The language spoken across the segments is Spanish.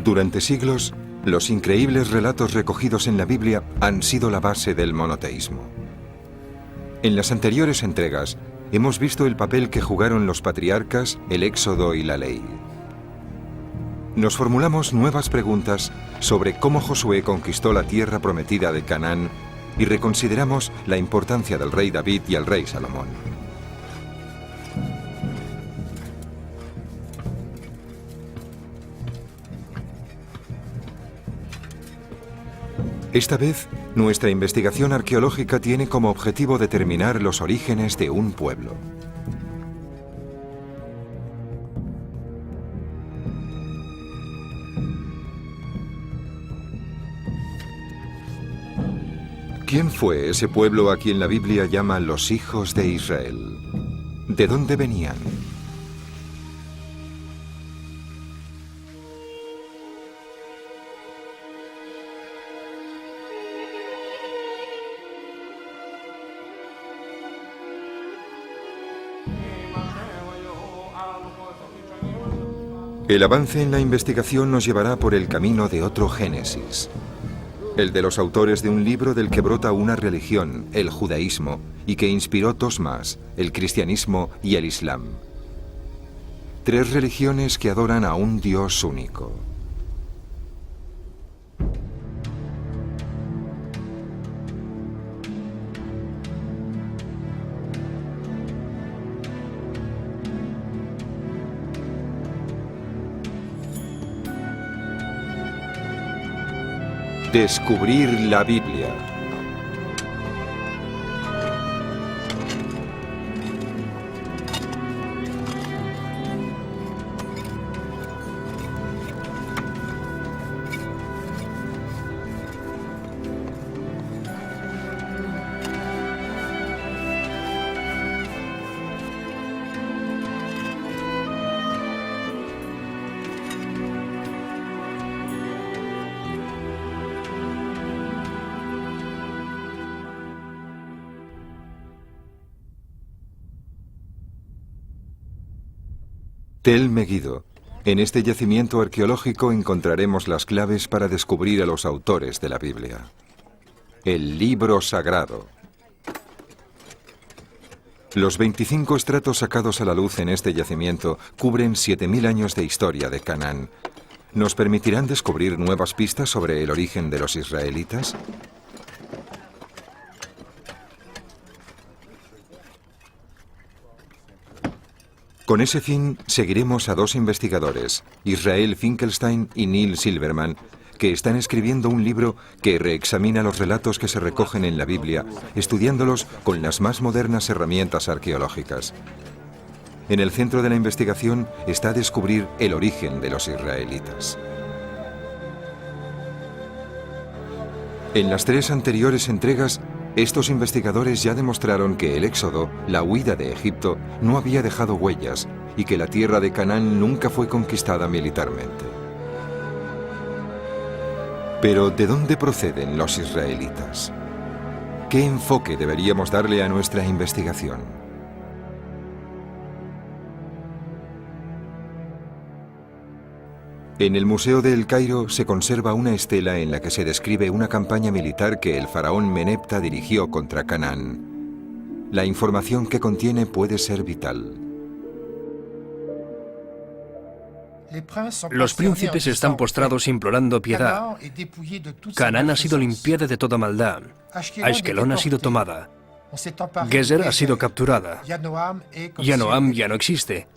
Durante siglos, los increíbles relatos recogidos en la Biblia han sido la base del monoteísmo. En las anteriores entregas, hemos visto el papel que jugaron los patriarcas, el Éxodo y la ley. Nos formulamos nuevas preguntas sobre cómo Josué conquistó la tierra prometida de Canaán y reconsideramos la importancia del rey David y el rey Salomón. Esta vez, nuestra investigación arqueológica tiene como objetivo determinar los orígenes de un pueblo. ¿Quién fue ese pueblo a quien la Biblia llama los hijos de Israel? ¿De dónde venían? El avance en la investigación nos llevará por el camino de otro Génesis, el de los autores de un libro del que brota una religión, el judaísmo, y que inspiró dos más, el cristianismo y el islam. Tres religiones que adoran a un Dios único. Descubrir la Biblia. Tel Megiddo. En este yacimiento arqueológico encontraremos las claves para descubrir a los autores de la Biblia. El libro sagrado. Los 25 estratos sacados a la luz en este yacimiento cubren 7000 años de historia de Canaán. ¿Nos permitirán descubrir nuevas pistas sobre el origen de los israelitas? Con ese fin, seguiremos a dos investigadores, Israel Finkelstein y Neil Silverman, que están escribiendo un libro que reexamina los relatos que se recogen en la Biblia, estudiándolos con las más modernas herramientas arqueológicas. En el centro de la investigación está descubrir el origen de los israelitas. En las tres anteriores entregas, estos investigadores ya demostraron que el éxodo, la huida de Egipto, no había dejado huellas y que la tierra de Canaán nunca fue conquistada militarmente. Pero, ¿de dónde proceden los israelitas? ¿Qué enfoque deberíamos darle a nuestra investigación? En el Museo de El Cairo se conserva una estela en la que se describe una campaña militar que el faraón Menepta dirigió contra Canaán. La información que contiene puede ser vital. Los príncipes están postrados implorando piedad. Canaán ha sido limpiada de toda maldad. Ashkelon ha sido tomada. Gezer ha sido capturada. Yanoam ya no existe.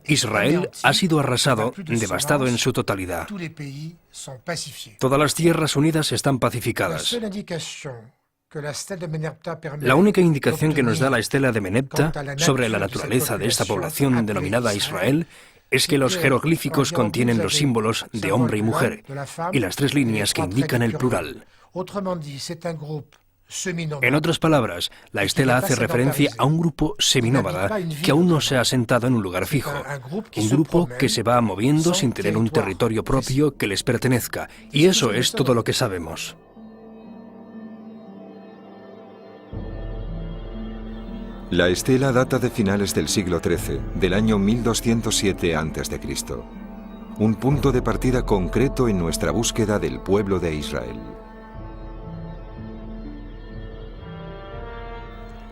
Israel ha sido arrasado, devastado en su totalidad. Todas las tierras unidas están pacificadas. La única indicación que nos da la estela de Menepta sobre la naturaleza de esta población denominada Israel es que los jeroglíficos contienen los símbolos de hombre y mujer y las tres líneas que indican el plural. En otras palabras, la estela hace referencia a un grupo seminómada que aún no se ha asentado en un lugar fijo, un grupo que se va moviendo sin tener un territorio propio que les pertenezca, y eso es todo lo que sabemos. La estela data de finales del siglo XIII, del año 1207 a.C. un punto de partida concreto en nuestra búsqueda del pueblo de Israel.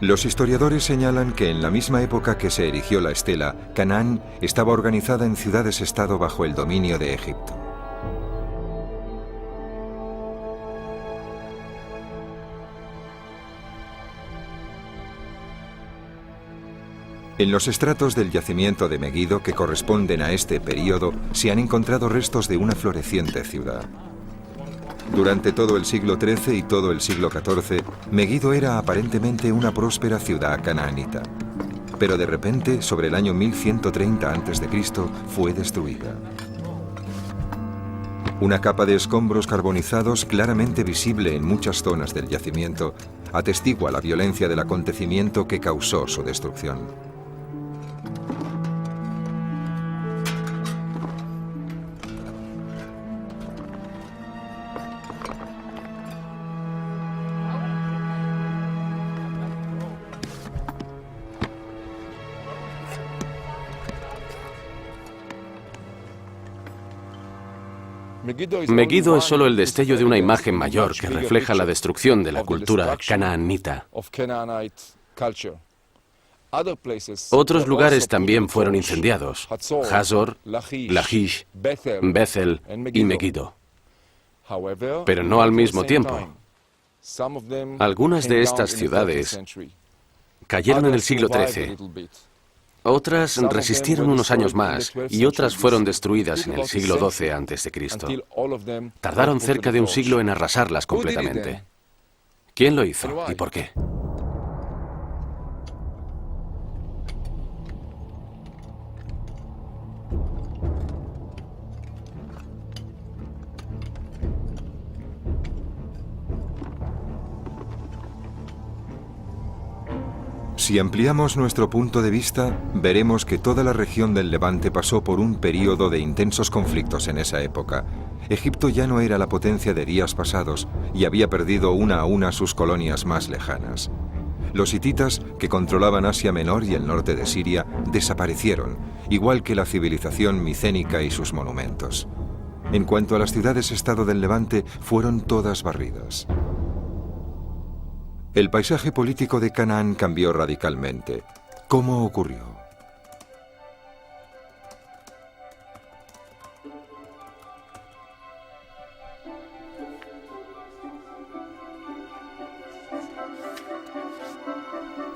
Los historiadores señalan que en la misma época que se erigió la estela, Canaán estaba organizada en ciudades-estado bajo el dominio de Egipto. En los estratos del yacimiento de Meguido, que corresponden a este período, se han encontrado restos de una floreciente ciudad. Durante todo el siglo XIII y todo el siglo XIV, Meguido era aparentemente una próspera ciudad canaanita. Pero de repente, sobre el año 1130 a.C., fue destruida. Una capa de escombros carbonizados, claramente visible en muchas zonas del yacimiento, atestigua la violencia del acontecimiento que causó su destrucción. Meguido es solo el destello de una imagen mayor que refleja la destrucción de la cultura canaanita. Otros lugares también fueron incendiados: Hazor, Lachish, Bethel y Meguido. Pero no al mismo tiempo. Algunas de estas ciudades cayeron en el siglo XIII. Otras resistieron unos años más y otras fueron destruidas en el siglo XII a.C. Tardaron cerca de un siglo en arrasarlas completamente. ¿Quién lo hizo y por qué? Si ampliamos nuestro punto de vista, veremos que toda la región del Levante pasó por un período de intensos conflictos en esa época. Egipto ya no era la potencia de días pasados y había perdido una a una sus colonias más lejanas. Los hititas, que controlaban Asia Menor y el norte de Siria, desaparecieron, igual que la civilización micénica y sus monumentos. En cuanto a las ciudades-estado del Levante, fueron todas barridas. El paisaje político de Canaán cambió radicalmente. ¿Cómo ocurrió?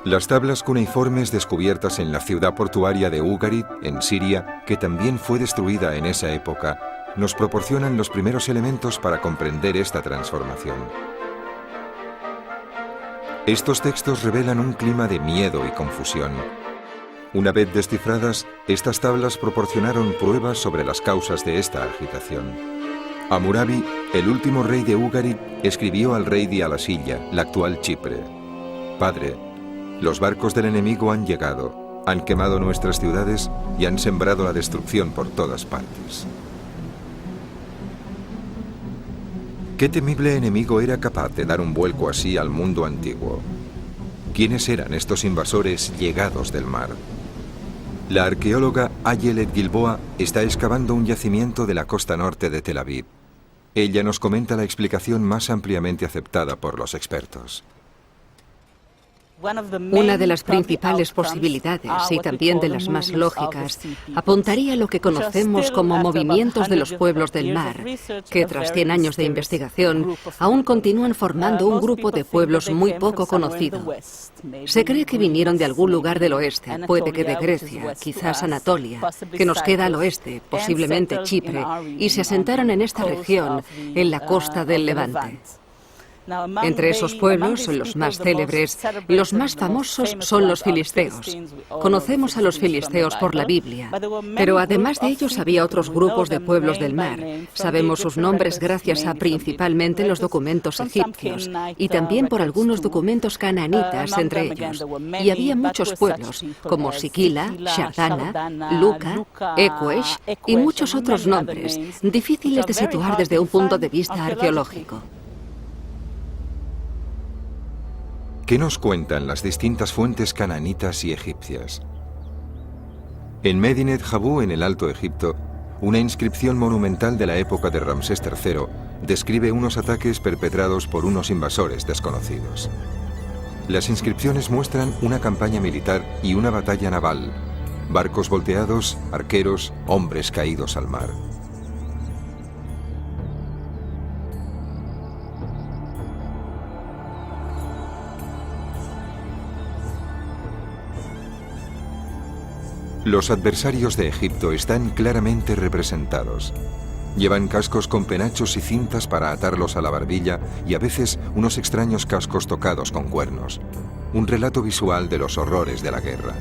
Las tablas cuneiformes descubiertas en la ciudad portuaria de Ugarit, en Siria, que también fue destruida en esa época, nos proporcionan los primeros elementos para comprender esta transformación. Estos textos revelan un clima de miedo y confusión. Una vez descifradas, estas tablas proporcionaron pruebas sobre las causas de esta agitación. Hammurabi, el último rey de Ugarit, escribió al rey de Alasilla, la actual Chipre: «Padre, los barcos del enemigo han llegado, han quemado nuestras ciudades y han sembrado la destrucción por todas partes». ¿Qué temible enemigo era capaz de dar un vuelco así al mundo antiguo? ¿Quiénes eran estos invasores llegados del mar? La arqueóloga Ayelet Gilboa está excavando un yacimiento de la costa norte de Tel Aviv. Ella nos comenta la explicación más ampliamente aceptada por los expertos. Una de las principales posibilidades, y también de las más lógicas, apuntaría a lo que conocemos como movimientos de los pueblos del mar, que tras 100 años de investigación aún continúan formando un grupo de pueblos muy poco conocido. Se cree que vinieron de algún lugar del oeste, puede que de Grecia, quizás Anatolia, que nos queda al oeste, posiblemente Chipre, y se asentaron en esta región, en la costa del Levante. Entre esos pueblos, los más célebres y los más famosos son los filisteos. Conocemos a los filisteos por la Biblia, pero además de ellos había otros grupos de pueblos del mar. Sabemos sus nombres gracias a principalmente los documentos egipcios y también por algunos documentos canaanitas entre ellos. Y había muchos pueblos, como Siquila, Shardana, Luca, Ecuesh y muchos otros nombres, difíciles de situar desde un punto de vista arqueológico. ¿Qué nos cuentan las distintas fuentes canaanitas y egipcias? En Medinet Habu, en el Alto Egipto, Una inscripción monumental de la época de Ramsés III describe unos ataques perpetrados por unos invasores desconocidos. Las inscripciones muestran una campaña militar y una batalla naval, barcos volteados, arqueros, hombres caídos al mar. Los adversarios de Egipto están claramente representados. Llevan cascos con penachos y cintas para atarlos a la barbilla y a veces unos extraños cascos tocados con cuernos. Un relato visual de los horrores de la guerra.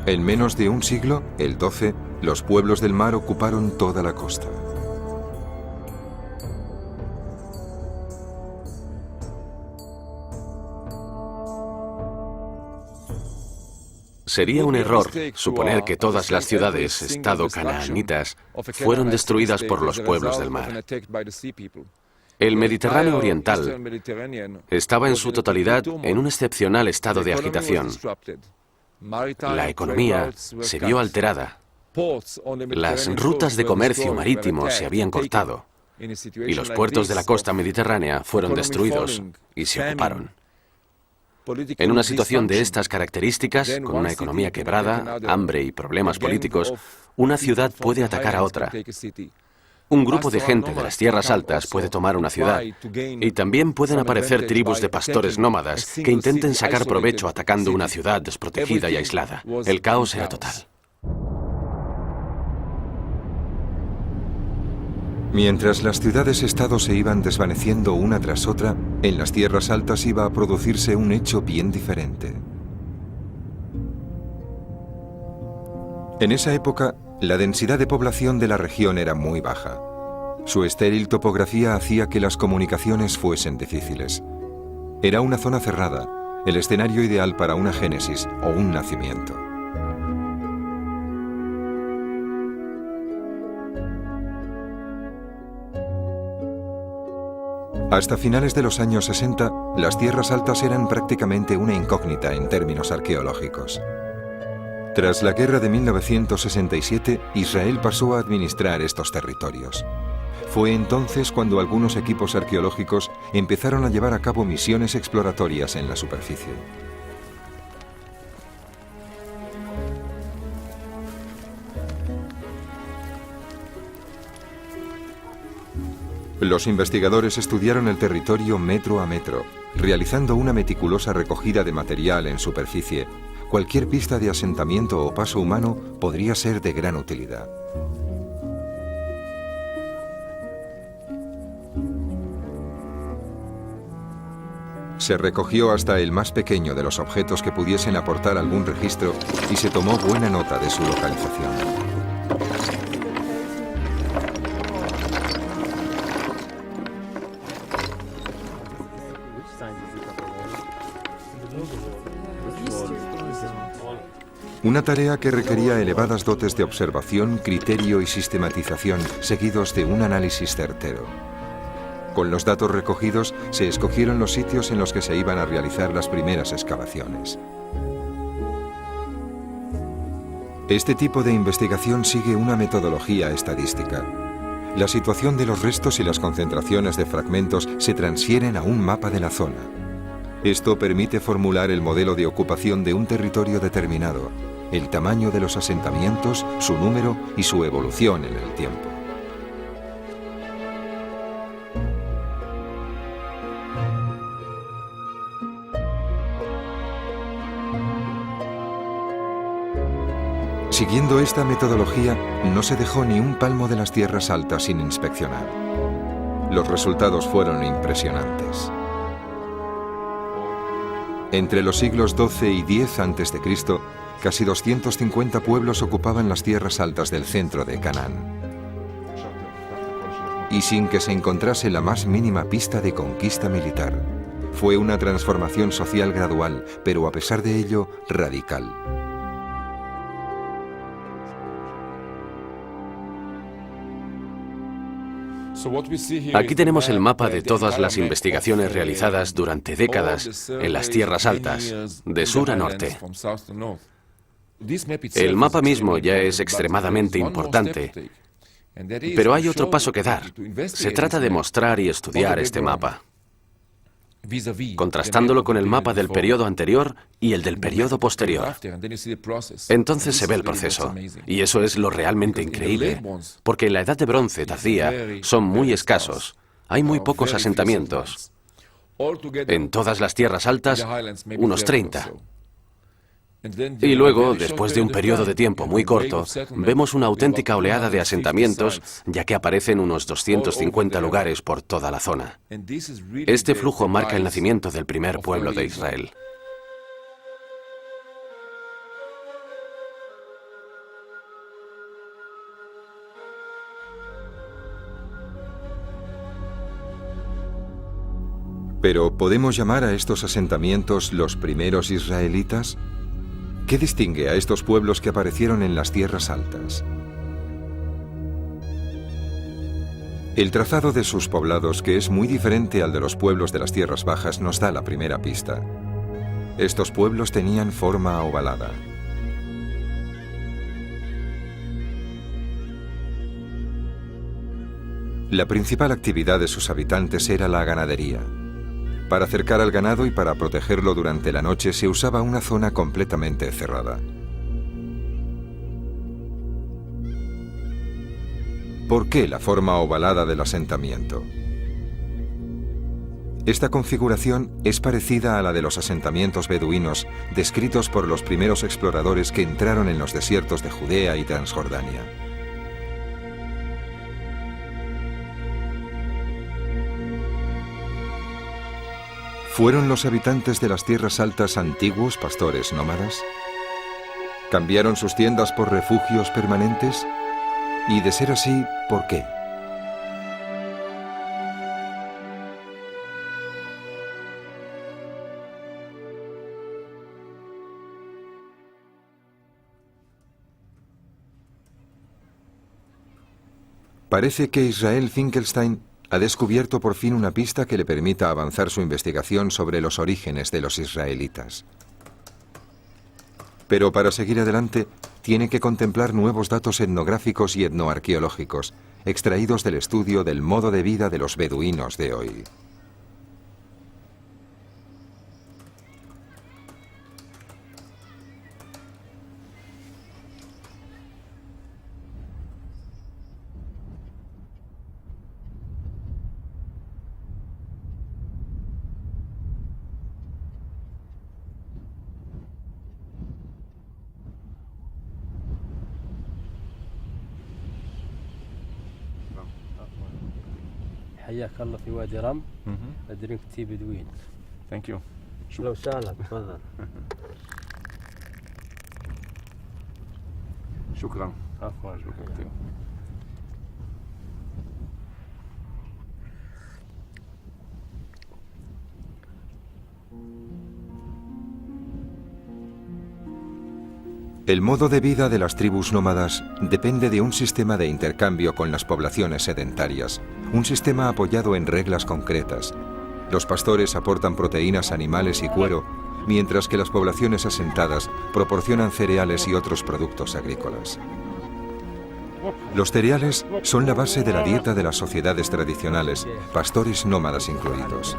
En menos de un siglo, el XII, los pueblos del mar ocuparon toda la costa. Sería un error suponer que todas las ciudades-estado canaanitas fueron destruidas por los pueblos del mar. El Mediterráneo oriental estaba en su totalidad en un excepcional estado de agitación. La economía se vio alterada. Las rutas de comercio marítimo se habían cortado y los puertos de la costa mediterránea fueron destruidos y se ocuparon. En una situación de estas características, con una economía quebrada, hambre y problemas políticos, una ciudad puede atacar a otra. Un grupo de gente de las tierras altas puede tomar una ciudad y también pueden aparecer tribus de pastores nómadas que intenten sacar provecho atacando una ciudad desprotegida y aislada. El caos era total. Mientras las ciudades-estado se iban desvaneciendo una tras otra, en las tierras altas iba a producirse un hecho bien diferente. En esa época, la densidad de población de la región era muy baja. Su estéril topografía hacía que las comunicaciones fuesen difíciles. Era una zona cerrada, el escenario ideal para una génesis o un nacimiento. Hasta finales de los años 60, las tierras altas eran prácticamente una incógnita en términos arqueológicos. Tras la guerra de 1967, Israel pasó a administrar estos territorios. Fue entonces cuando algunos equipos arqueológicos empezaron a llevar a cabo misiones exploratorias en la superficie. Los investigadores estudiaron el territorio metro a metro, realizando una meticulosa recogida de material en superficie. Cualquier pista de asentamiento o paso humano podría ser de gran utilidad. Se recogió hasta el más pequeño de los objetos que pudiesen aportar algún registro y se tomó buena nota de su localización. Una tarea que requería elevadas dotes de observación, criterio y sistematización, seguidos de un análisis certero. Con los datos recogidos, se escogieron los sitios en los que se iban a realizar las primeras excavaciones. Este tipo de investigación sigue una metodología estadística. La situación de los restos y las concentraciones de fragmentos se transfieren a un mapa de la zona. Esto permite formular el modelo de ocupación de un territorio determinado, el tamaño de los asentamientos, su número y su evolución en el tiempo. Siguiendo esta metodología, no se dejó ni un palmo de las tierras altas sin inspeccionar. Los resultados fueron impresionantes. Entre los siglos XII y X a.C., casi 250 pueblos ocupaban las tierras altas del centro de Canaán. Y sin que se encontrase la más mínima pista de conquista militar. Fue una transformación social gradual, pero a pesar de ello, radical. Aquí tenemos el mapa de todas las investigaciones realizadas durante décadas en las tierras altas, de sur a norte. El mapa mismo ya es extremadamente importante, pero hay otro paso que dar. Se trata de mostrar y estudiar este mapa, contrastándolo con el mapa del periodo anterior y el del periodo posterior. Entonces se ve el proceso, y eso es lo realmente increíble, porque en la Edad de Bronce tardía son muy escasos, hay muy pocos asentamientos. En todas las tierras altas, unos 30. Y luego, después de un periodo de tiempo muy corto, vemos una auténtica oleada de asentamientos, ya que aparecen unos 250 lugares por toda la zona. Este flujo marca el nacimiento del primer pueblo de Israel. ¿Pero podemos llamar a estos asentamientos los primeros israelitas? ¿Qué distingue a estos pueblos que aparecieron en las tierras altas? El trazado de sus poblados, que es muy diferente al de los pueblos de las tierras bajas, nos da la primera pista. Estos pueblos tenían forma ovalada. La principal actividad de sus habitantes era la ganadería. Para acercar al ganado y para protegerlo durante la noche se usaba una zona completamente cerrada. ¿Por qué la forma ovalada del asentamiento? Esta configuración es parecida a la de los asentamientos beduinos descritos por los primeros exploradores que entraron en los desiertos de Judea y Transjordania. ¿Fueron los habitantes de las tierras altas antiguos pastores nómadas? ¿Cambiaron sus tiendas por refugios permanentes? Y de ser así, ¿por qué? Parece que Israel Finkelstein ha descubierto por fin una pista que le permita avanzar su investigación sobre los orígenes de los israelitas. Pero para seguir adelante, tiene que contemplar nuevos datos etnográficos y etnoarqueológicos, extraídos del estudio del modo de vida de los beduinos de hoy. حياك الله في وادي رم درينك تي بدوين ثانك يو لو سهلا تفضل شكرا عفوا شكرا. El modo de vida de las tribus nómadas depende de un sistema de intercambio con las poblaciones sedentarias, un sistema apoyado en reglas concretas. Los pastores aportan proteínas animales y cuero, mientras que las poblaciones asentadas proporcionan cereales y otros productos agrícolas. Los cereales son la base de la dieta de las sociedades tradicionales, pastores nómadas incluidos.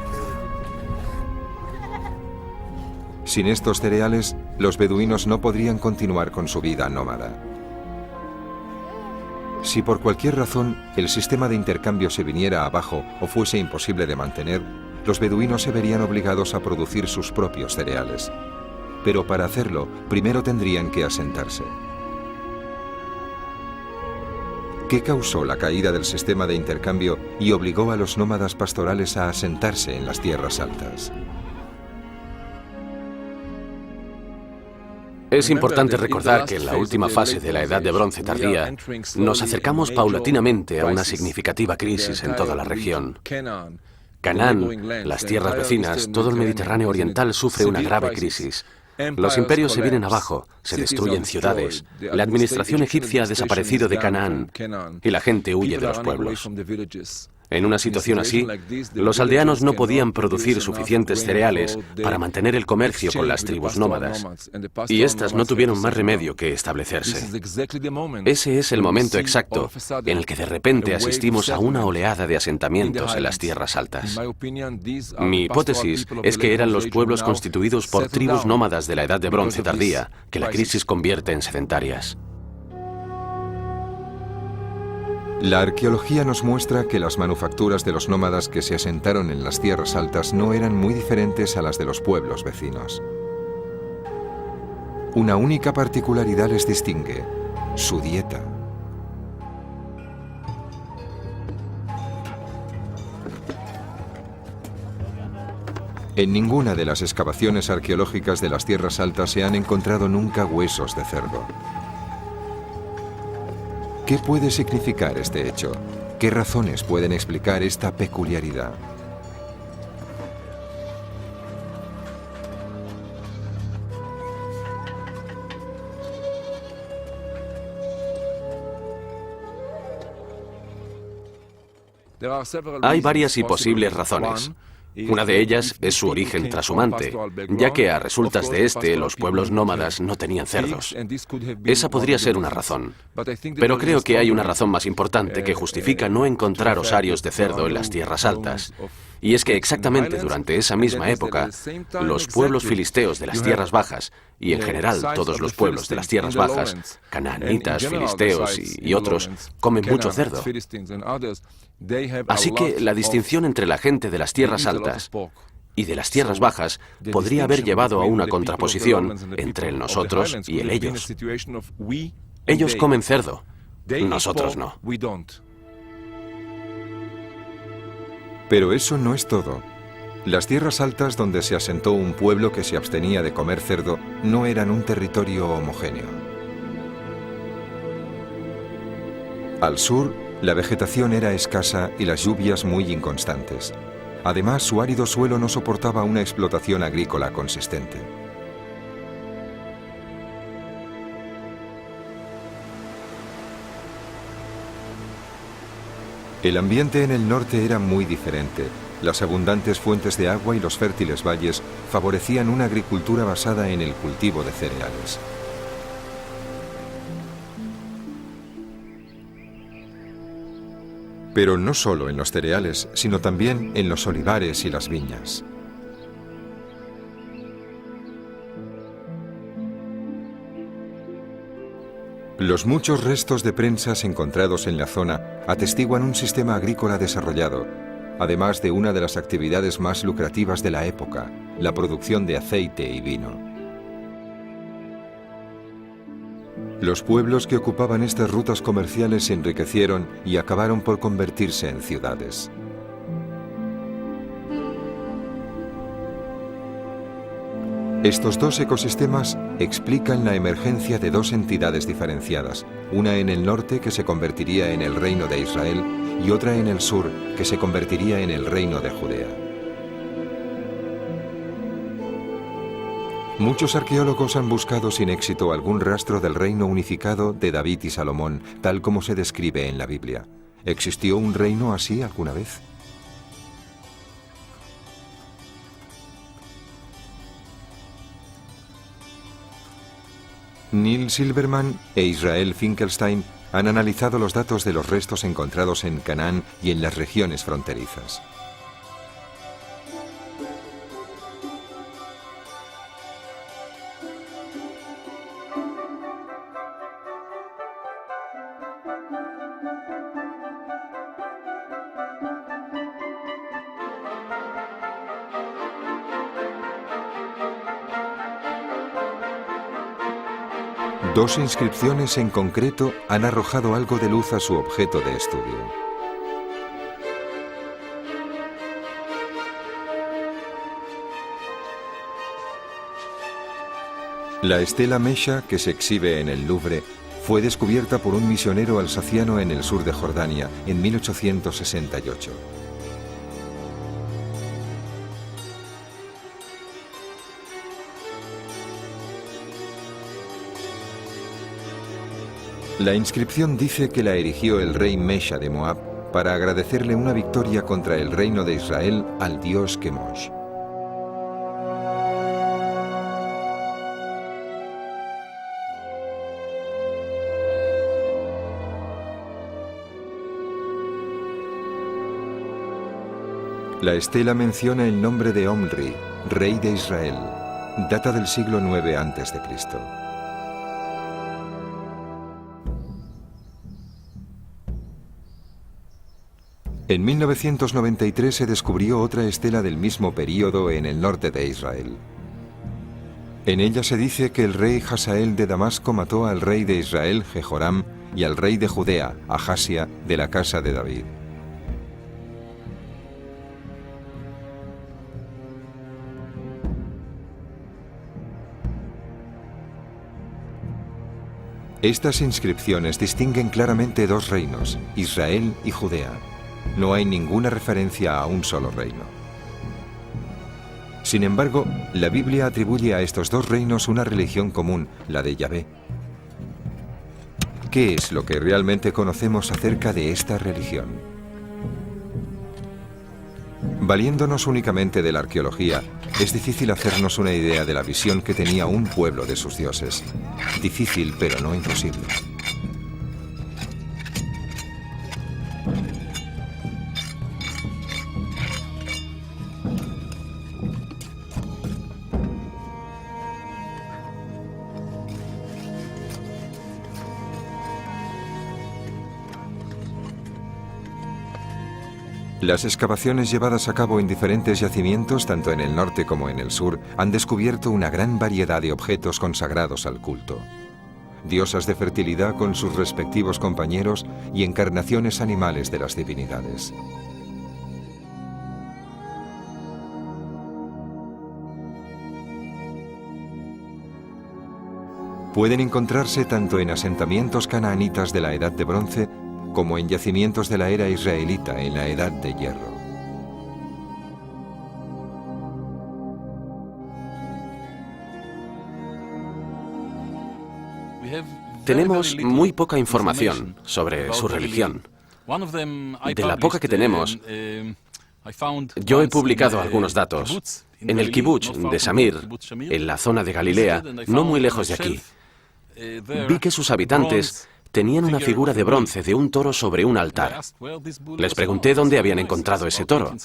Sin estos cereales, los beduinos no podrían continuar con su vida nómada. Si por cualquier razón el sistema de intercambio se viniera abajo o fuese imposible de mantener, los beduinos se verían obligados a producir sus propios cereales. Pero para hacerlo, primero tendrían que asentarse. ¿Qué causó la caída del sistema de intercambio y obligó a los nómadas pastorales a asentarse en las tierras altas? Es importante recordar que en la última fase de la Edad de Bronce tardía nos acercamos paulatinamente a una significativa crisis en toda la región. Canaán, las tierras vecinas, todo el Mediterráneo oriental sufre una grave crisis. Los imperios se vienen abajo, se destruyen ciudades, la administración egipcia ha desaparecido de Canaán y la gente huye de los pueblos. En una situación así, los aldeanos no podían producir suficientes cereales para mantener el comercio con las tribus nómadas, y éstas no tuvieron más remedio que establecerse. Ese es el momento exacto en el que de repente asistimos a una oleada de asentamientos en las tierras altas. Mi hipótesis es que eran los pueblos constituidos por tribus nómadas de la Edad de Bronce tardía, que la crisis convierte en sedentarias. La arqueología nos muestra que las manufacturas de los nómadas que se asentaron en las tierras altas no eran muy diferentes a las de los pueblos vecinos. Una única particularidad les distingue: su dieta. En ninguna de las excavaciones arqueológicas de las tierras altas se han encontrado nunca huesos de cerdo. ¿Qué puede significar este hecho? ¿Qué razones pueden explicar esta peculiaridad? Hay varias y posibles razones. Una de ellas es su origen trashumante, ya que a resultas de este, los pueblos nómadas no tenían cerdos. Esa podría ser una razón. Pero creo que hay una razón más importante que justifica no encontrar osarios de cerdo en las tierras altas. Y es que exactamente durante esa misma época, los pueblos filisteos de las tierras bajas, y en general todos los pueblos de las tierras bajas, canaanitas, filisteos y otros, comen mucho cerdo. Así que la distinción entre la gente de las tierras altas y de las tierras bajas podría haber llevado a una contraposición entre el nosotros y el ellos. Ellos comen cerdo, nosotros no. Pero eso no es todo. Las tierras altas donde se asentó un pueblo que se abstenía de comer cerdo no eran un territorio homogéneo. Al sur, la vegetación era escasa y las lluvias muy inconstantes. Además, su árido suelo no soportaba una explotación agrícola consistente. El ambiente en el norte era muy diferente. Las abundantes fuentes de agua y los fértiles valles favorecían una agricultura basada en el cultivo de cereales. Pero no solo en los cereales, sino también en los olivares y las viñas. Los muchos restos de prensas encontrados en la zona atestiguan un sistema agrícola desarrollado, además de una de las actividades más lucrativas de la época, la producción de aceite y vino. Los pueblos que ocupaban estas rutas comerciales se enriquecieron y acabaron por convertirse en ciudades. Estos dos ecosistemas explican la emergencia de dos entidades diferenciadas, una en el norte que se convertiría en el reino de Israel y otra en el sur que se convertiría en el reino de Judea. Muchos arqueólogos han buscado sin éxito algún rastro del reino unificado de David y Salomón, tal como se describe en la Biblia. ¿Existió un reino así alguna vez? Neil Silverman e Israel Finkelstein han analizado los datos de los restos encontrados en Canaán y en las regiones fronterizas. Dos inscripciones en concreto han arrojado algo de luz a su objeto de estudio. La estela Mesha, que se exhibe en el Louvre, fue descubierta por un misionero alsaciano en el sur de Jordania en 1868. La inscripción dice que la erigió el rey Mesha de Moab para agradecerle una victoria contra el reino de Israel al dios Kemosh. La estela menciona el nombre de Omri, rey de Israel. Data del siglo IX a.C. En 1993 se descubrió otra estela del mismo período en el norte de Israel. En ella se dice que el rey Hazael de Damasco mató al rey de Israel, Jehoram, y al rey de Judea, Ahasia, de la casa de David. Estas inscripciones distinguen claramente dos reinos, Israel y Judea. No hay ninguna referencia a un solo reino. Sin embargo, la Biblia atribuye a estos dos reinos una religión común, la de Yahvé. ¿Qué es lo que realmente conocemos acerca de esta religión? Valiéndonos únicamente de la arqueología, es difícil hacernos una idea de la visión que tenía un pueblo de sus dioses. Difícil, pero no imposible. Las excavaciones llevadas a cabo en diferentes yacimientos, tanto en el norte como en el sur, han descubierto una gran variedad de objetos consagrados al culto. Diosas de fertilidad con sus respectivos compañeros y encarnaciones animales de las divinidades. Pueden encontrarse tanto en asentamientos canaanitas de la Edad de Bronce como en yacimientos de la era israelita en la Edad de Hierro. Tenemos muy poca información sobre su religión. De la poca que tenemos, yo he publicado algunos datos. En el kibutz de Samir, en la zona de Galilea, no muy lejos de aquí, vi que sus habitantes tenían una figura de bronce de un toro sobre un altar. Les pregunté dónde habían encontrado ese toro,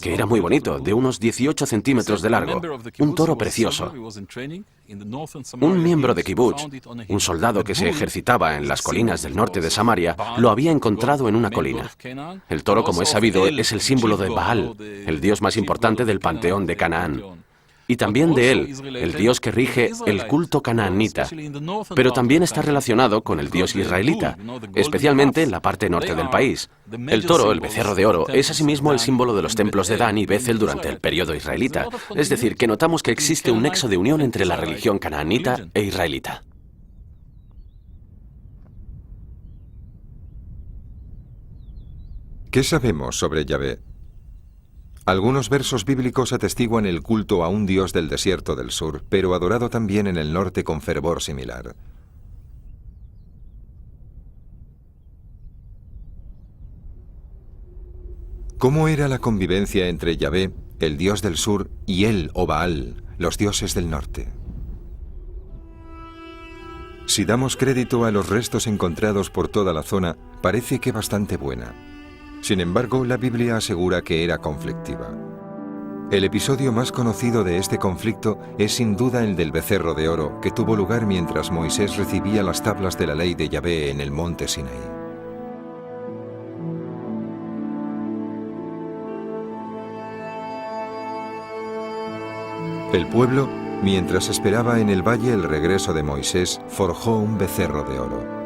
que era muy bonito, de unos 18 centímetros de largo, un toro precioso. Un miembro de kibutz, un soldado que se ejercitaba en las colinas del norte de Samaria, lo había encontrado en una colina. El toro, como es sabido, es el símbolo de Baal, el dios más importante del panteón de Canaán. Y también de él, el dios que rige el culto canaanita, pero también está relacionado con el dios israelita, especialmente en la parte norte del país. El toro, el becerro de oro, es asimismo el símbolo de los templos de Dan y Bethel durante el periodo israelita, es decir, que notamos que existe un nexo de unión entre la religión canaanita e israelita. ¿Qué sabemos sobre Yahvé? Algunos versos bíblicos atestiguan el culto a un dios del desierto del sur, pero adorado también en el norte con fervor similar. ¿Cómo era la convivencia entre Yahvé, el dios del sur, y él, o Baal, los dioses del norte? Si damos crédito a los restos encontrados por toda la zona, parece que bastante buena. Sin embargo, la Biblia asegura que era conflictiva. El episodio más conocido de este conflicto es sin duda el del becerro de oro, que tuvo lugar mientras Moisés recibía las tablas de la ley de Yahvé en el monte Sinaí. El pueblo, mientras esperaba en el valle el regreso de Moisés, forjó un becerro de oro.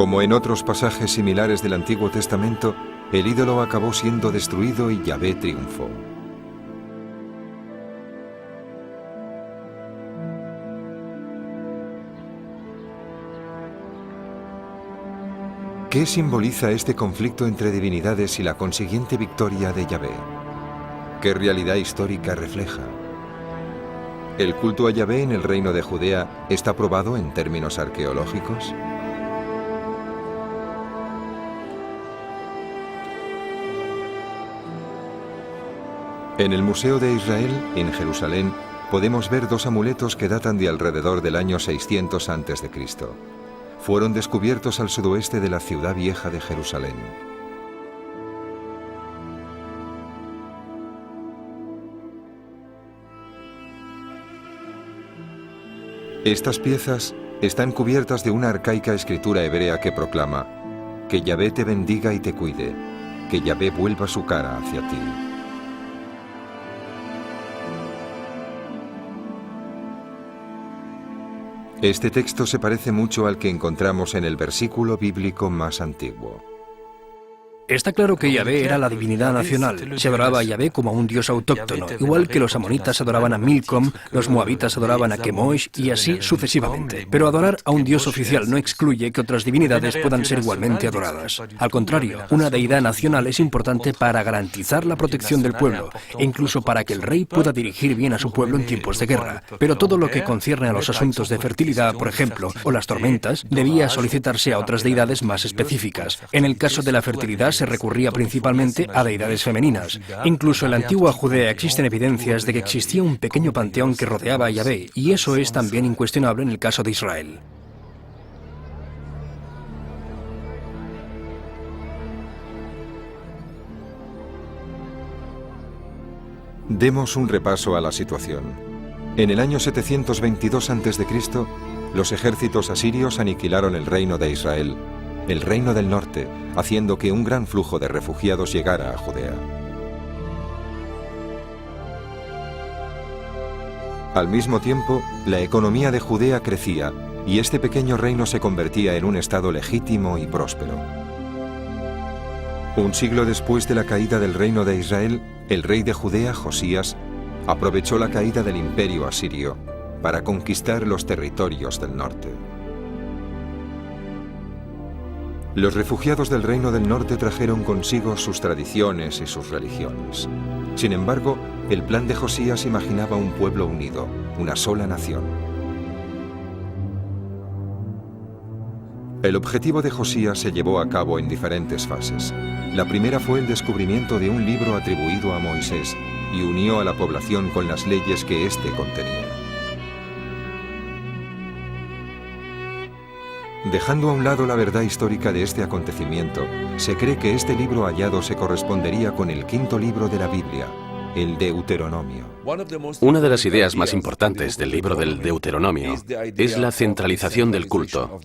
Como en otros pasajes similares del Antiguo Testamento, el ídolo acabó siendo destruido y Yahvé triunfó. ¿Qué simboliza este conflicto entre divinidades y la consiguiente victoria de Yahvé? ¿Qué realidad histórica refleja? ¿El culto a Yahvé en el reino de Judea está probado en términos arqueológicos? En el Museo de Israel, en Jerusalén, podemos ver dos amuletos que datan de alrededor del año 600 a.C. Fueron descubiertos al sudoeste de la ciudad vieja de Jerusalén. Estas piezas están cubiertas de una arcaica escritura hebrea que proclama: que Yahvé te bendiga y te cuide, que Yahvé vuelva su cara hacia ti. Este texto se parece mucho al que encontramos en el versículo bíblico más antiguo. Está claro que Yahvé era la divinidad nacional. Se adoraba a Yahvé como a un dios autóctono, igual que los amonitas adoraban a Milcom, los moabitas adoraban a Chemosh y así sucesivamente. Pero adorar a un dios oficial no excluye que otras divinidades puedan ser igualmente adoradas. Al contrario, una deidad nacional es importante para garantizar la protección del pueblo e incluso para que el rey pueda dirigir bien a su pueblo en tiempos de guerra. Pero todo lo que concierne a los asuntos de fertilidad, por ejemplo, o las tormentas, debía solicitarse a otras deidades más específicas. En el caso de la fertilidad se recurría principalmente a deidades femeninas. Incluso en la antigua Judea existen evidencias de que existía un pequeño panteón que rodeaba a Yahvé, y eso es también incuestionable en el caso de Israel. Demos un repaso a la situación. En el año 722 a.C., los ejércitos asirios aniquilaron el reino de Israel, el reino del norte, haciendo que un gran flujo de refugiados llegara a Judea. Al mismo tiempo, la economía de Judea crecía y este pequeño reino se convertía en un estado legítimo y próspero. Un siglo después de la caída del reino de Israel, el rey de Judea, Josías, aprovechó la caída del imperio asirio para conquistar los territorios del norte. Los refugiados del reino del norte trajeron consigo sus tradiciones y sus religiones. Sin embargo, el plan de Josías imaginaba un pueblo unido, una sola nación. El objetivo de Josías se llevó a cabo en diferentes fases. La primera fue el descubrimiento de un libro atribuido a Moisés y unió a la población con las leyes que éste contenía. Dejando a un lado la verdad histórica de este acontecimiento, se cree que este libro hallado se correspondería con el quinto libro de la Biblia, el Deuteronomio. Una de las ideas más importantes del libro del Deuteronomio es la centralización del culto.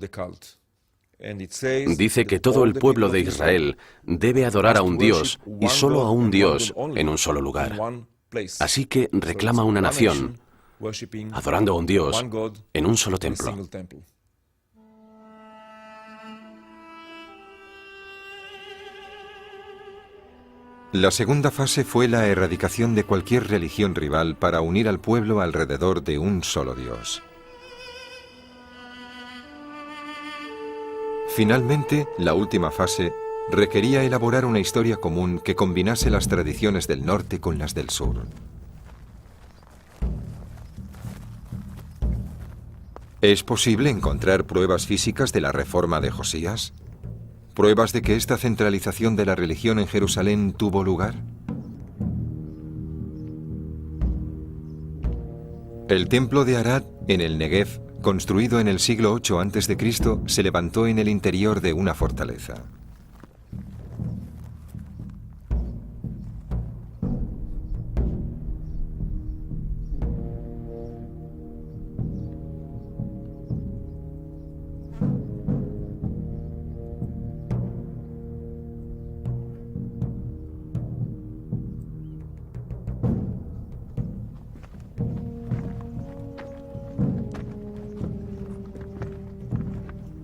Dice que todo el pueblo de Israel debe adorar a un Dios y solo a un Dios en un solo lugar. Así que reclama una nación adorando a un Dios en un solo templo. La segunda fase fue la erradicación de cualquier religión rival para unir al pueblo alrededor de un solo Dios. Finalmente, la última fase requería elaborar una historia común que combinase las tradiciones del norte con las del sur. ¿Es posible encontrar pruebas físicas de la reforma de Josías? ¿Pruebas de que esta centralización de la religión en Jerusalén tuvo lugar? El templo de Arad, en el Negev, construido en el siglo VIII a.C., se levantó en el interior de una fortaleza.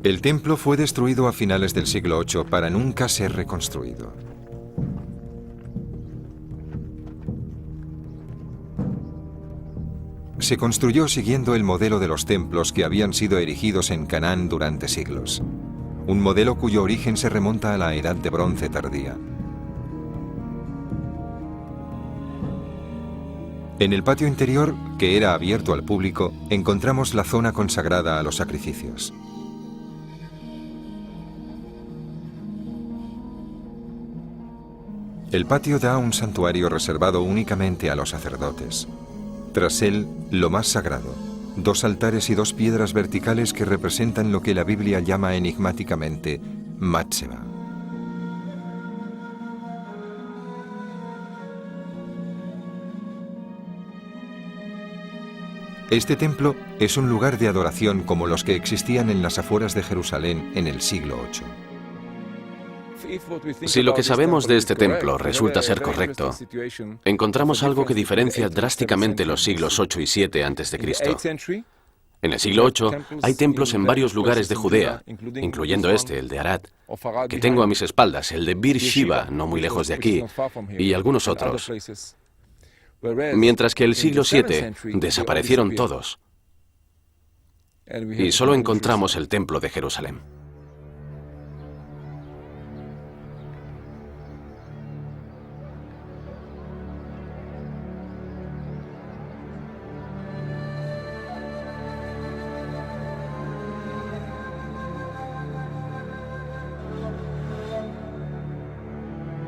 El templo fue destruido a finales del siglo VIII para nunca ser reconstruido. Se construyó siguiendo el modelo de los templos que habían sido erigidos en Canaán durante siglos, un modelo cuyo origen se remonta a la Edad de Bronce tardía. En el patio interior, que era abierto al público, encontramos la zona consagrada a los sacrificios. El patio da a un santuario reservado únicamente a los sacerdotes. Tras él, lo más sagrado, 2 altares y 2 piedras verticales que representan lo que la Biblia llama enigmáticamente Matseba. Este templo es un lugar de adoración como los que existían en las afueras de Jerusalén en el siglo VIII. Si lo que sabemos de este templo resulta ser correcto, encontramos algo que diferencia drásticamente los siglos 8 y 7 a.C. En el siglo VIII hay templos en varios lugares de Judea, incluyendo este, el de Arad, que tengo a mis espaldas, el de Bir Shiva, no muy lejos de aquí, y algunos otros. Mientras que el siglo VII desaparecieron todos, y solo encontramos el templo de Jerusalén.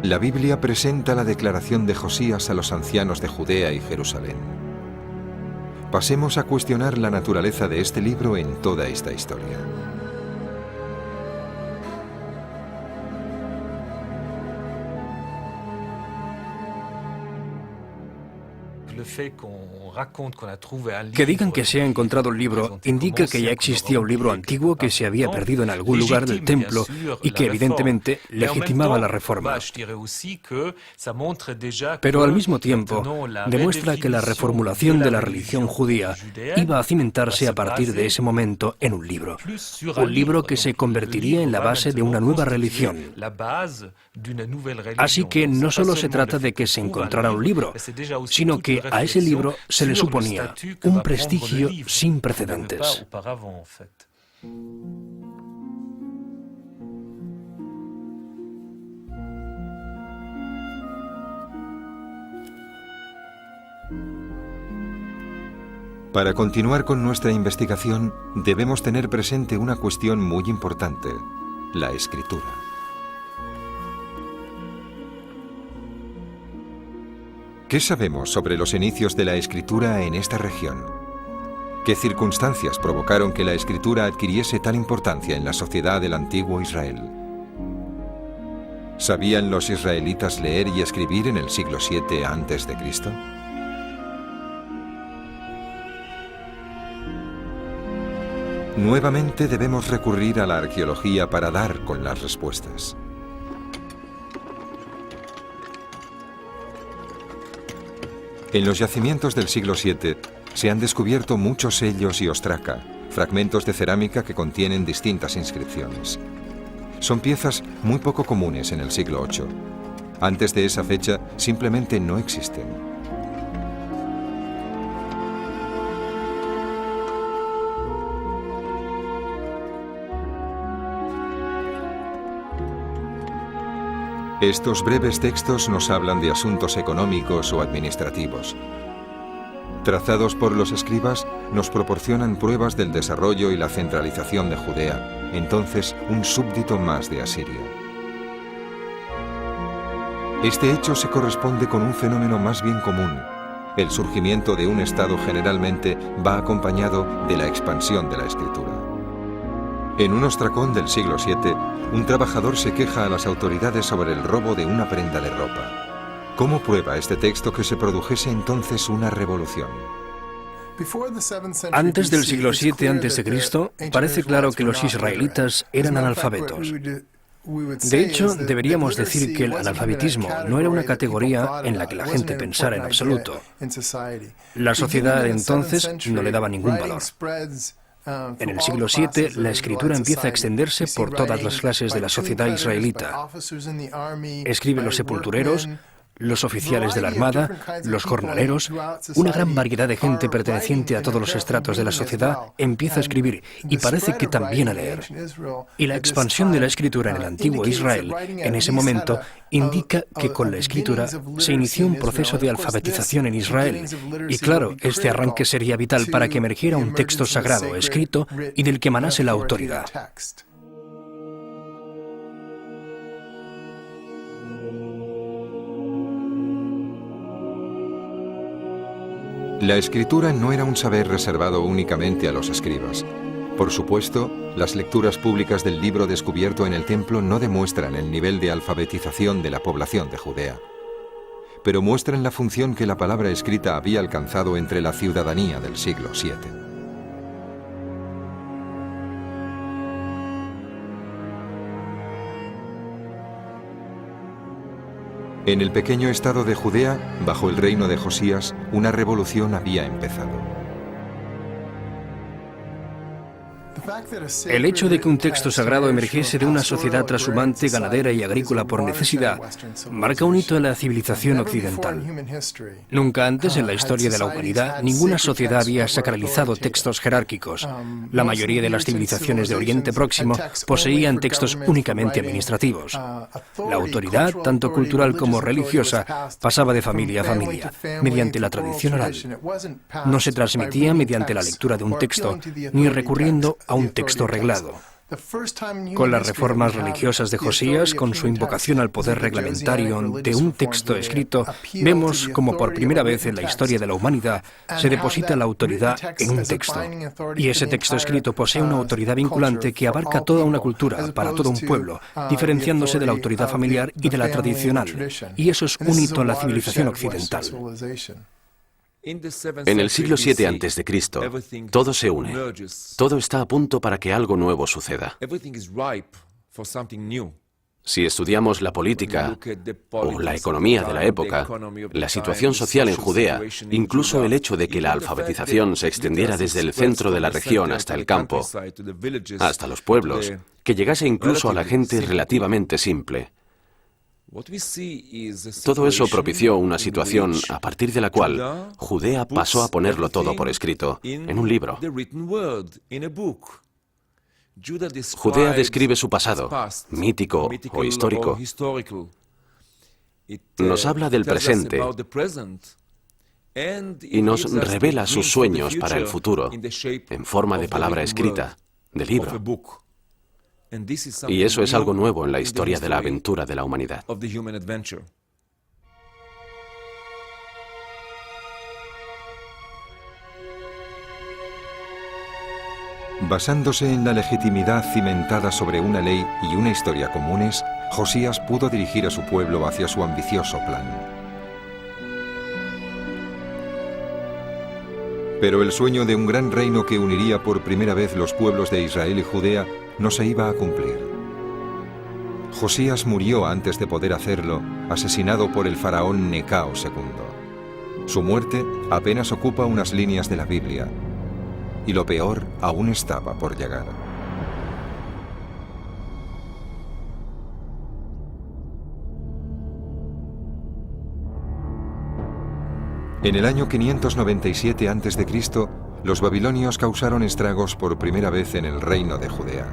La Biblia presenta la declaración de Josías a los ancianos de Judea y Jerusalén. Pasemos a cuestionar la naturaleza de este libro en toda esta historia. Que digan que se ha encontrado un libro indica que ya existía un libro antiguo que se había perdido en algún lugar del templo y que evidentemente legitimaba la reforma. Pero al mismo tiempo demuestra que la reformulación de la religión judía iba a cimentarse a partir de ese momento en un libro que se convertiría en la base de una nueva religión. Así que no solo se trata de que se encontrara un libro, sino que a ese libro se le suponía un prestigio sin precedentes. Para continuar con nuestra investigación, debemos tener presente una cuestión muy importante: la escritura. ¿Qué sabemos sobre los inicios de la escritura en esta región? ¿Qué circunstancias provocaron que la escritura adquiriese tal importancia en la sociedad del antiguo Israel? ¿Sabían los israelitas leer y escribir en el siglo VII a.C.? Nuevamente debemos recurrir a la arqueología para dar con las respuestas. En los yacimientos del siglo VII se han descubierto muchos sellos y ostraca, fragmentos de cerámica que contienen distintas inscripciones. Son piezas muy poco comunes en el siglo VIII. Antes de esa fecha simplemente no existen. Estos breves textos nos hablan de asuntos económicos o administrativos. Trazados por los escribas, nos proporcionan pruebas del desarrollo y la centralización de Judea, entonces un súbdito más de Asiria. Este hecho se corresponde con un fenómeno más bien común. El surgimiento de un Estado generalmente va acompañado de la expansión de la escritura. En un ostracón del siglo VII, un trabajador se queja a las autoridades sobre el robo de una prenda de ropa. ¿Cómo prueba este texto que se produjese entonces una revolución? Antes del siglo VII a.C., parece claro que los israelitas eran analfabetos. De hecho, deberíamos decir que el analfabetismo no era una categoría en la que la gente pensara en absoluto. La sociedad entonces no le daba ningún valor. En el siglo VII, la escritura empieza a extenderse por todas las clases de la sociedad israelita. Escriben los sepultureros, los oficiales de la armada, los jornaleros, una gran variedad de gente perteneciente a todos los estratos de la sociedad empieza a escribir y parece que también a leer. Y la expansión de la escritura en el antiguo Israel, en ese momento, indica que con la escritura se inició un proceso de alfabetización en Israel. Y claro, este arranque sería vital para que emergiera un texto sagrado escrito y del que emanase la autoridad. La escritura no era un saber reservado únicamente a los escribas. Por supuesto, las lecturas públicas del libro descubierto en el templo no demuestran el nivel de alfabetización de la población de Judea, pero muestran la función que la palabra escrita había alcanzado entre la ciudadanía del siglo VII. En el pequeño estado de Judea, bajo el reino de Josías, una revolución había empezado. El hecho de que un texto sagrado emergiese de una sociedad trashumante, ganadera y agrícola por necesidad, marca un hito en la civilización occidental. Nunca antes en la historia de la humanidad, ninguna sociedad había sacralizado textos jerárquicos. La mayoría de las civilizaciones de Oriente Próximo poseían textos únicamente administrativos. La autoridad, tanto cultural como religiosa, pasaba de familia a familia, mediante la tradición oral. No se transmitía mediante la lectura de un texto, ni recurriendo a un texto reglado. Con las reformas religiosas de Josías, con su invocación al poder reglamentario de un texto escrito, vemos como por primera vez en la historia de la humanidad se deposita la autoridad en un texto. Y ese texto escrito posee una autoridad vinculante que abarca toda una cultura, para todo un pueblo, diferenciándose de la autoridad familiar y de la tradicional. Y eso es un hito en la civilización occidental. En el siglo VII a.C., todo se une. Todo está a punto para que algo nuevo suceda. Si estudiamos la política o la economía de la época, la situación social en Judea, incluso el hecho de que la alfabetización se extendiera desde el centro de la región hasta el campo, hasta los pueblos, que llegase incluso a la gente relativamente simple, todo eso propició una situación a partir de la cual Judea pasó a ponerlo todo por escrito, en un libro. Judea describe su pasado, mítico o histórico. Nos habla del presente y nos revela sus sueños para el futuro, en forma de palabra escrita, de libro. Y eso es algo nuevo en la historia de la aventura de la humanidad. Basándose en la legitimidad cimentada sobre una ley y una historia comunes, Josías pudo dirigir a su pueblo hacia su ambicioso plan. Pero el sueño de un gran reino que uniría por primera vez los pueblos de Israel y Judea no se iba a cumplir. Josías murió antes de poder hacerlo, asesinado por el faraón Necao II. Su muerte apenas ocupa unas líneas de la Biblia, y lo peor aún estaba por llegar. En el año 597 a.C., los babilonios causaron estragos por primera vez en el reino de Judea.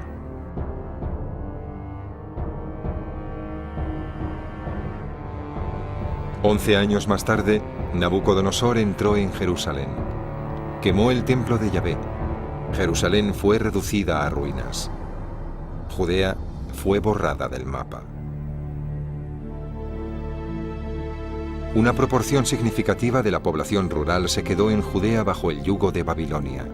Once años más tarde, Nabucodonosor entró en Jerusalén. Quemó el templo de Yahvé. Jerusalén fue reducida a ruinas. Judea fue borrada del mapa. Una proporción significativa de la población rural se quedó en Judea bajo el yugo de Babilonia.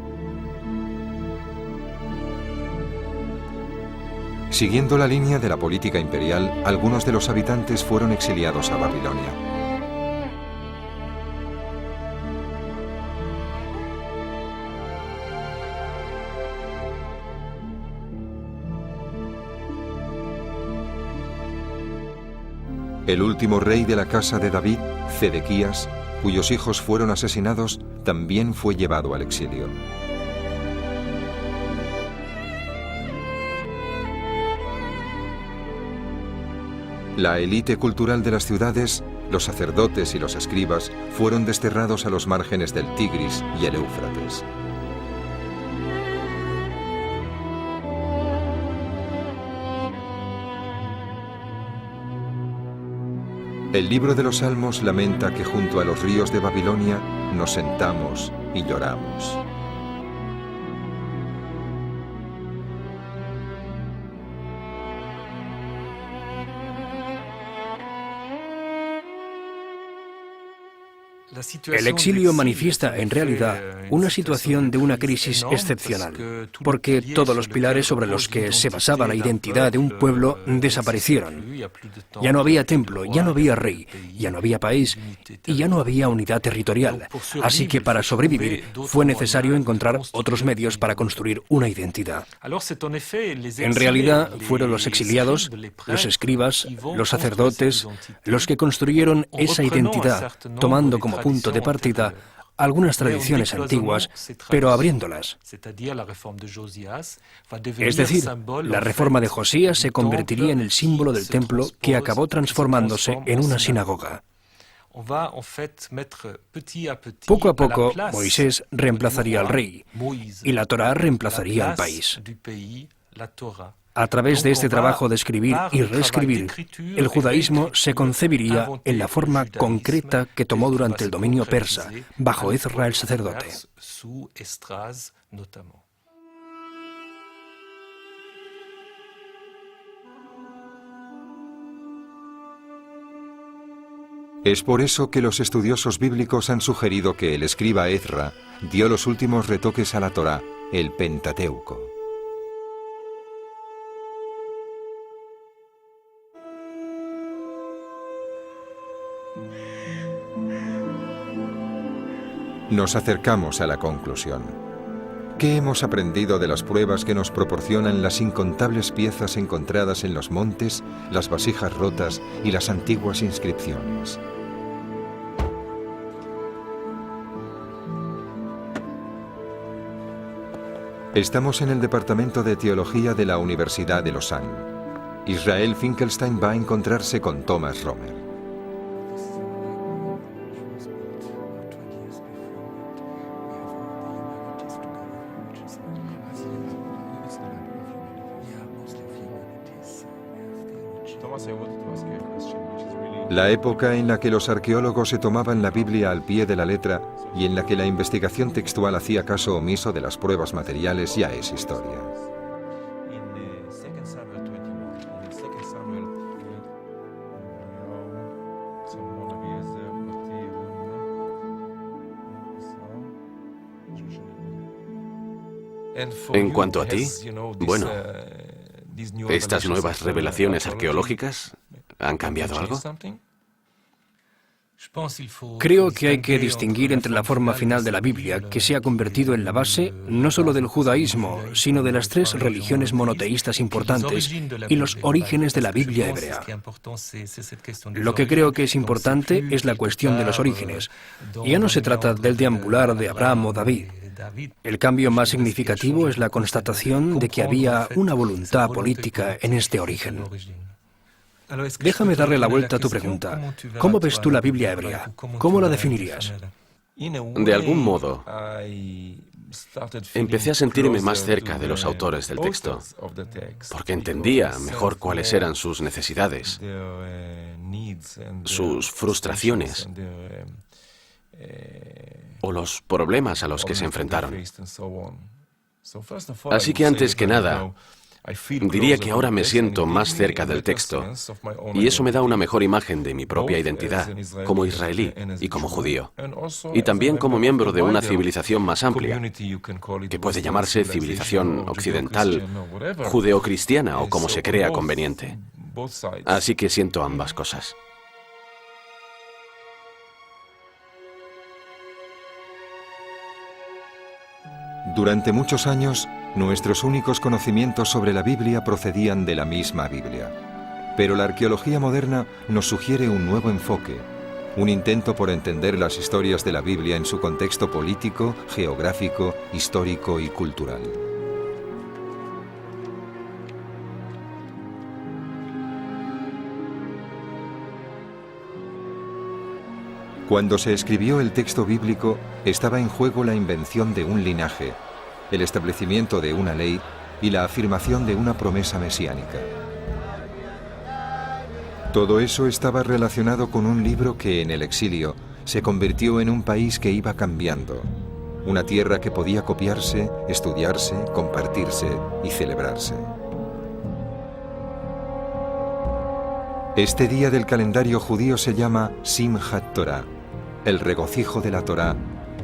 Siguiendo la línea de la política imperial, algunos de los habitantes fueron exiliados a Babilonia. El último rey de la casa de David, Zedequías, cuyos hijos fueron asesinados, también fue llevado al exilio. La élite cultural de las ciudades Los sacerdotes y los escribas fueron desterrados a los márgenes del Tigris y el Éufrates. El libro de los Salmos lamenta que junto a los ríos de Babilonia nos sentamos y lloramos. El exilio manifiesta en realidad una situación de una crisis excepcional, porque todos los pilares sobre los que se basaba la identidad de un pueblo desaparecieron. Ya no había templo, ya no había rey, ya no había país y ya no había unidad territorial. Así que para sobrevivir fue necesario encontrar otros medios para construir una identidad. En realidad fueron los exiliados, los escribas, los sacerdotes, los que construyeron esa identidad, tomando como punto de partida algunas tradiciones antiguas, pero abriéndolas. Es decir, la reforma de Josías se convertiría en el símbolo del templo que acabó transformándose en una sinagoga. Poco a poco, Moisés reemplazaría al rey y la Torá reemplazaría al país. A través de este trabajo de escribir y reescribir, el judaísmo se concebiría en la forma concreta que tomó durante el dominio persa, bajo Ezra el sacerdote. Es por eso que los estudiosos bíblicos han sugerido que el escriba Ezra dio los últimos retoques a la Torá, el Pentateuco. Nos acercamos a la conclusión. ¿Qué hemos aprendido de las pruebas que nos proporcionan las incontables piezas encontradas en los montes, las vasijas rotas y las antiguas inscripciones? Estamos en el Departamento de Teología de la Universidad de Lausanne. Israel Finkelstein va a encontrarse con Thomas Romer. La época en la que los arqueólogos se tomaban la Biblia al pie de la letra y en la que la investigación textual hacía caso omiso de las pruebas materiales ya es historia. En cuanto a ti, bueno, ¿estas nuevas revelaciones arqueológicas han cambiado algo? Creo que hay que distinguir entre la forma final de la Biblia, que se ha convertido en la base no solo del judaísmo, sino de las tres religiones monoteístas importantes, y los orígenes de la Biblia hebrea. Lo que creo que es importante es la cuestión de los orígenes. Ya no se trata del deambular de Abraham o David. El cambio más significativo es la constatación de que había una voluntad política en este origen. Déjame darle la vuelta a tu pregunta. ¿Cómo ves tú la Biblia hebrea? ¿Cómo la definirías? De algún modo, empecé a sentirme más cerca de los autores del texto, porque entendía mejor cuáles eran sus necesidades, sus frustraciones o los problemas a los que se enfrentaron. Así que antes que nada, diría que ahora me siento más cerca del texto y eso me da una mejor imagen de mi propia identidad como israelí y como judío. Y también como miembro de una civilización más amplia, que puede llamarse civilización occidental, judeocristiana o como se crea conveniente. Así que siento ambas cosas. Durante muchos años, nuestros únicos conocimientos sobre la Biblia procedían de la misma Biblia. Pero la arqueología moderna nos sugiere un nuevo enfoque, un intento por entender las historias de la Biblia en su contexto político, geográfico, histórico y cultural. Cuando se escribió el texto bíblico, estaba en juego la invención de un linaje, el establecimiento de una ley y la afirmación de una promesa mesiánica. Todo eso estaba relacionado con un libro que en el exilio se convirtió en un país que iba cambiando, una tierra que podía copiarse, estudiarse, compartirse y celebrarse. Este día del calendario judío se llama Simchat Torah, el regocijo de la Torá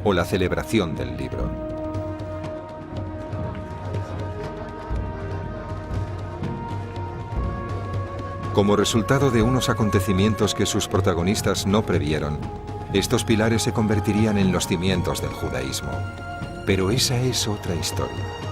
o la celebración del libro. Como resultado de unos acontecimientos que sus protagonistas no previeron, estos pilares se convertirían en los cimientos del judaísmo. Pero esa es otra historia.